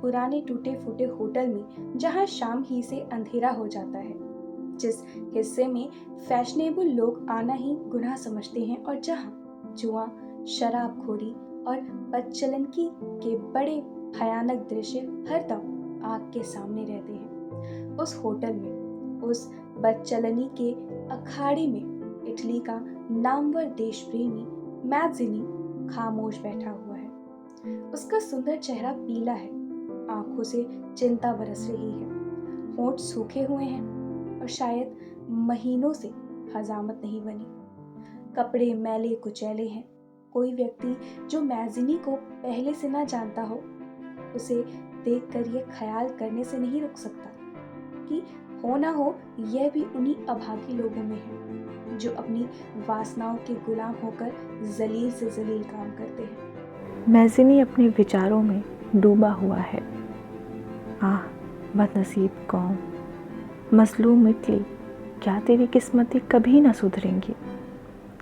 पुराने टूटे फूटे होटल में जहां शाम ही से अंधेरा हो जाता है, जिस हिस्से में फैशनेबल लोग आना ही गुनाह समझते हैं और जहां जुआ, शराबखोरी और बदचलनकी के बड़े भयानक दृश्य हरदम आँख के सामने रहते हैं, उस होटल में, उस बदचलनी के अखाड़े में इटली का नामवर देश प्रेमी मैज़िनी खामोश बैठा हुआ है। उसका सुंदर चेहरा पीला है, आंखों से चिंता बरस रही है, होंठ सूखे हुए हैं और शायद महीनों से हजामत नहीं बनी। कपड़े मैले कुचैले हैं। कोई व्यक्ति जो मैज़िनी को पहले से ना जानता हो, उसे देखकर यह ख्याल करने से नहीं रुक सकता कि हो ना हो यह भी उन्हीं अभागी लोगों में है जो अपनी वासनाओं के गुलाम होकर जलील से जलील काम करते हैं। मैज़िनी अपने विचारों में डूबा हुआ है। आह, बदनसीब कौम, मजलूम इटली, क्या तेरी किस्मतें कभी ना सुधरेंगी?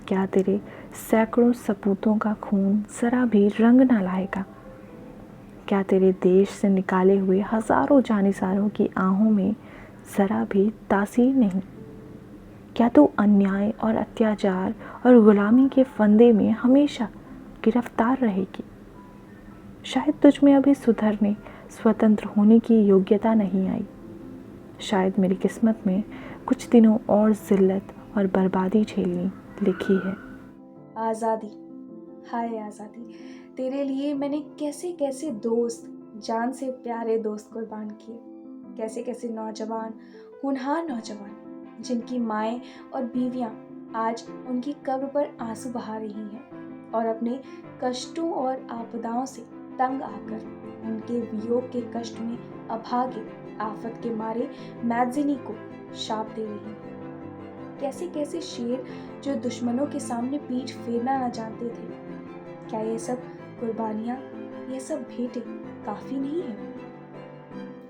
क्या तेरे सैकड़ों सपूतों का खून ज़रा भी रंग ना लाएगा? क्या तेरे देश से निकाले हुए हज़ारों जानिसारों की आहों में ज़रा भी तासीर नहीं? क्या तू अन्याय और अत्याचार और ग़ुलामी के फंदे में हमेशा गिरफ्तार रहेगी? शायद तुझ में अभी सुधरने, स्वतंत्र होने की योग्यता नहीं आई। शायद मेरी किस्मत में कुछ दिनों और ज़िल्लत और बर्बादी झेलनी लिखी है। आज़ादी, हाय आज़ादी, तेरे लिए मैंने कैसे कैसे दोस्त, जान से प्यारे दोस्त कुर्बान किए। कैसे कैसे नौजवान, होनहार नौजवान, जिनकी माएँ और बीवियाँ आज उनकी कब्र पर आंसू बहा रही हैं और अपने कष्टों और आपदाओं से तंग आकर उनके वियोग के कष्ट में अभागे आफत के मारे मैज़िनी को शाप दे रही हैं। कैसे कैसे शेर जो दुश्मनों के सामने पीठ फेरना न जानते थे। क्या ये सब कुर्बानियाँ, ये सब भेंटें काफ़ी नहीं है?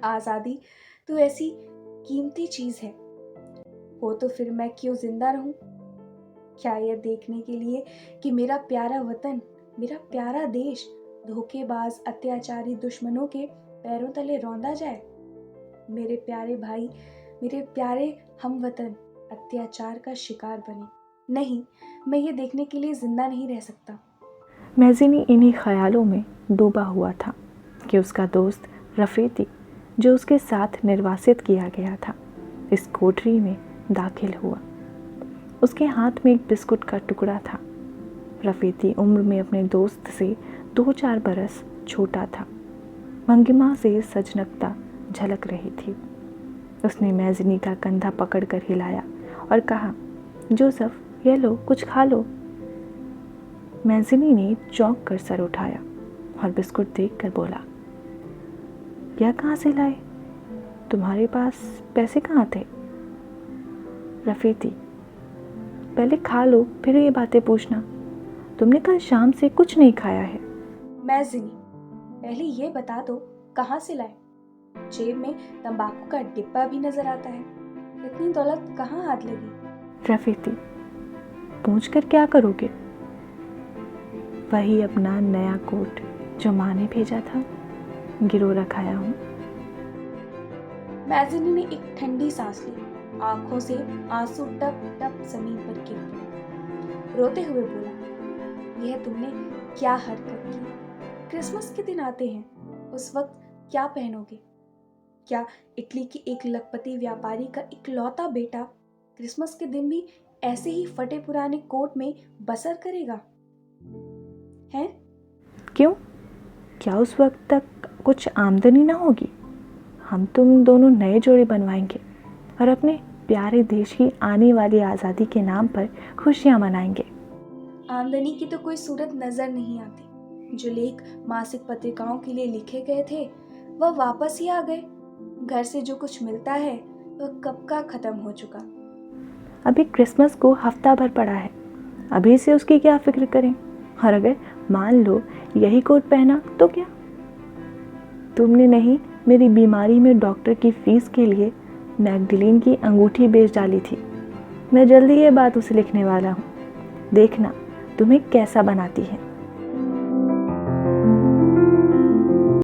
आज़ादी तो ऐसी कीमती चीज़ है, हो तो फिर मैं क्यों जिंदा रहूं? क्या यह देखने के लिए कि मेरा प्यारा वतन, मेरा प्यारा देश धोखेबाज अत्याचारी दुश्मनों के पैरों तले रौंदा जाए? मेरे प्यारे भाई, मेरे प्यारे हमवतन अत्याचार का शिकार बने? नहीं, मैं ये देखने के लिए जिंदा नहीं रह सकता। मैज़िनी इन्हीं ख्यालों में डूबा हुआ था कि उसका दोस्त रफ़ीती, जो उसके साथ निर्वासित किया गया था, इस कोठरी में दाखिल हुआ। उसके हाथ में एक बिस्कुट का टुकड़ा था। रफ़ीती उम्र में अपने दोस्त से 2-4 बरस छोटा था। भंगिमा से सजनकता झलक रही थी। उसने मैज़िनी का कंधा पकड़कर हिलाया और कहा, जोसेफ, ये लो, कुछ खा लो। मैज़िनी ने चौंक कर सर उठाया और बिस्कुट देखकर बोला, यह कहाँ से लाए? तुम्हारे पास पैसे कहाँ थे? रफ़ीती, पहले खा लो, फिर ये बातें पूछना। तुमने कल शाम से कुछ नहीं खाया है। मैज़िनी, पहले ये बता दो कहाँ से लाए? जेब में तंबाकू का डिब्बा भी नजर आता है। इतनी दौलत कहाँ हाथ लगी? रफ़ीती, पूछ कर क्या करोगे? वही अपना नया कोट जो माँ ने भेजा था, गिरो रखाया हूँ। मैज़िनी ने एक ठंडी सांस ली, आंखों से आंसू टप टप जमीन पर गिर पड़े। रोते हुए बोला, यह तुमने क्या हरकत की? क्रिसमस के दिन आते हैं, उस वक्त क्या पहनोगे? क्या इटली की एक लखपति व्यापारी का इकलौता बेटा क्रिसमस के दिन भी ऐसे ही फटे पुराने कोट में बसर करेगा? हैं? क्यों? क्या उस वक्त तक कुछ आमदनी ना होगी? हम तुम दोनों नए जोड़े बनवाएंगे और अपने प्यारे देश की आने वाली आज़ादी के नाम पर खुशियाँ मनाएंगे। आमदनी की तो कोई सूरत नजर नहीं आती। जो लेख मासिक पत्रिकाओं के लिए लिखे गए थे वह वापस ही आ गए। घर से जो कुछ मिलता है वह कब का खत्म हो चुका। अभी क्रिसमस को हफ्ता भर पड़ा है, अभी से उसकी क्या फिक्र करें? और अगर मान लो यही कोट पहना तो क्या? तुमने नहीं, मेरी बीमारी में डॉक्टर की फीस के लिए मैगडलीन की अंगूठी बेच डाली थी। मैं जल्दी ये बात उसे लिखने वाला हूँ। देखना तुम्हें कैसा बनाती है।